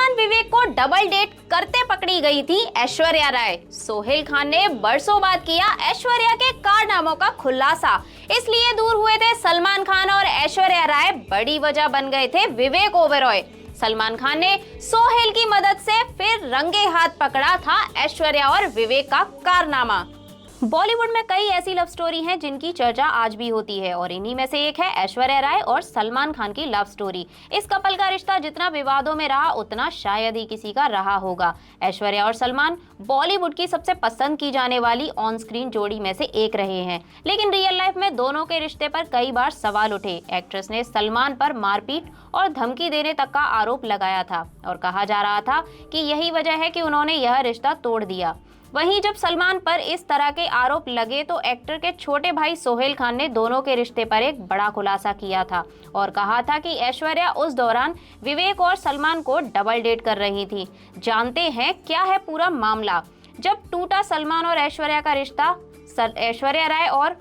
सलमान विवेक को double date करते पकड़ी गई थी ऐश्वर्या राय। सोहेल खान ने बरसों बाद किया ऐश्वर्या के कारनामों का खुलासा। इसलिए दूर हुए थे सलमान खान और ऐश्वर्या राय, बड़ी वजह बन गए थे विवेक ओबेरॉय। सलमान खान ने सोहेल की मदद से फिर रंगे हाथ पकड़ा था ऐश्वर्या और विवेक का कारनामा। बॉलीवुड में कई ऐसी लव स्टोरी हैं जिनकी चर्चा आज भी होती है और इन्हीं में से एक है ऐश्वर्या राय और सलमान खान की लव स्टोरी। इस कपल का रिश्ता जितना विवादों में रहा उतना शायद ही किसी का रहा होगा। ऐश्वर्या और सलमान बॉलीवुड की सबसे पसंद की जाने वाली ऑन स्क्रीन जोड़ी में से एक रहे हैं, लेकिन रियल लाइफ में दोनों के रिश्ते पर कई बार सवाल उठे। एक्ट्रेस ने सलमान पर मारपीट और धमकी देने तक का आरोप लगाया था और कहा जा रहा था कि यही वजह है कि उन्होंने यह रिश्ता तोड़ दिया। वहीं जब सलमान पर इस तरह के आरोप लगे तो एक्टर के छोटे भाई सोहेल खान ने दोनों के रिश्ते पर एक बड़ा खुलासा किया था और कहा था कि ऐश्वर्या उस दौरान विवेक और सलमान को डबल डेट कर रही थी। जानते हैं क्या है पूरा मामला। जब टूटा सलमान और ऐश्वर्या का रिश्ता, ऐश्वर्या राय और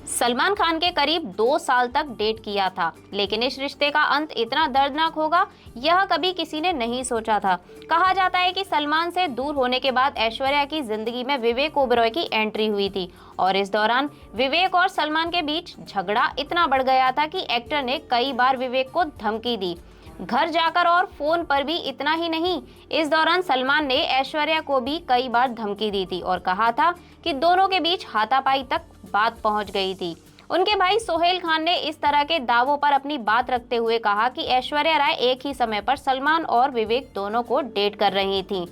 सलमान खान के करीब 2 साल तक डेट किया था, लेकिन इस रिश्ते का अंत इतना दर्दनाक होगा यह कभी किसी ने नहीं सोचा था। कहा जाता है कि सलमान से दूर होने के बाद ऐश्वर्या की जिंदगी में विवेक ओबेरॉय की एंट्री हुई थी और इस दौरान विवेक और सलमान के बीच झगड़ा इतना बढ़ गया था कि एक्टर ने कई बार विवेक को धमकी दी, घर जाकर और फोन पर भी। इतना ही नहीं, इस दौरान सलमान ने ऐश्वर्या को भी कई बार धमकी दी थी और कहा था कि दोनों के बीच हाथापाई तक बात पहुंच गई थी। उनके भाई सोहेल खान ने इस तरह के दावों पर अपनी बात रखते हुए कहा कि ऐश्वर्या राय एक ही समय पर सलमान और विवेक दोनों को डेट कर रही थी।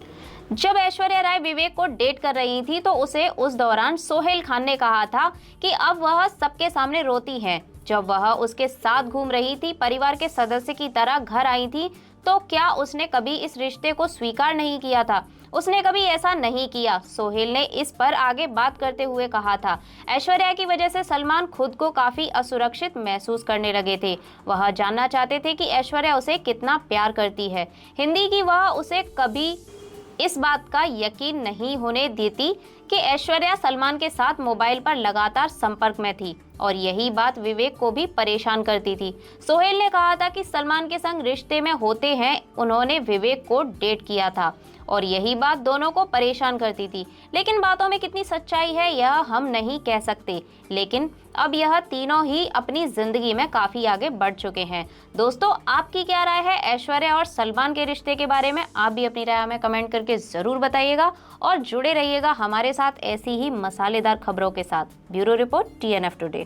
जब ऐश्वर्या राय विवेक को डेट कर रही थी तो उसे उस दौरान सोहेल खान ने कहा था कि अब वह सबके सामने रोती है। जब वह उसके साथ घूम रही थी, परिवार के सदस्य की तरह घर आई थी, तो क्या उसने कभी इस रिश्ते को स्वीकार नहीं किया था? उसने कभी ऐसा नहीं किया। सोहेल ने इस पर आगे बात करते हुए कहा था, ऐश्वर्या की वजह से सलमान खुद को काफी असुरक्षित महसूस करने लगे थे। वह जानना चाहते थे कि ऐश्वर्या उसे कितना प्यार करती है। हिंदी की वह उसे कभी इस बात का यकीन नहीं होने देती कि ऐश्वर्या सलमान के साथ मोबाइल पर लगातार संपर्क में थी और यही बात विवेक को भी परेशान करती थी। सोहेल ने कहा था कि सलमान के संग रिश्ते में होते हैं उन्होंने विवेक को डेट किया था और यही बात दोनों को परेशान करती थी। लेकिन बातों में कितनी सच्चाई है यह हम नहीं कह सकते, लेकिन अब यह तीनों ही अपनी जिंदगी में काफी आगे बढ़ चुके हैं। दोस्तों, आपकी क्या राय है ऐश्वर्या और सलमान के रिश्ते के बारे में? आप भी अपनी राय हमें कमेंट करके जरूर बताइएगा और जुड़े रहिएगा हमारे साथ ऐसी ही मसालेदार खबरों के साथ। Bureau report TNF today.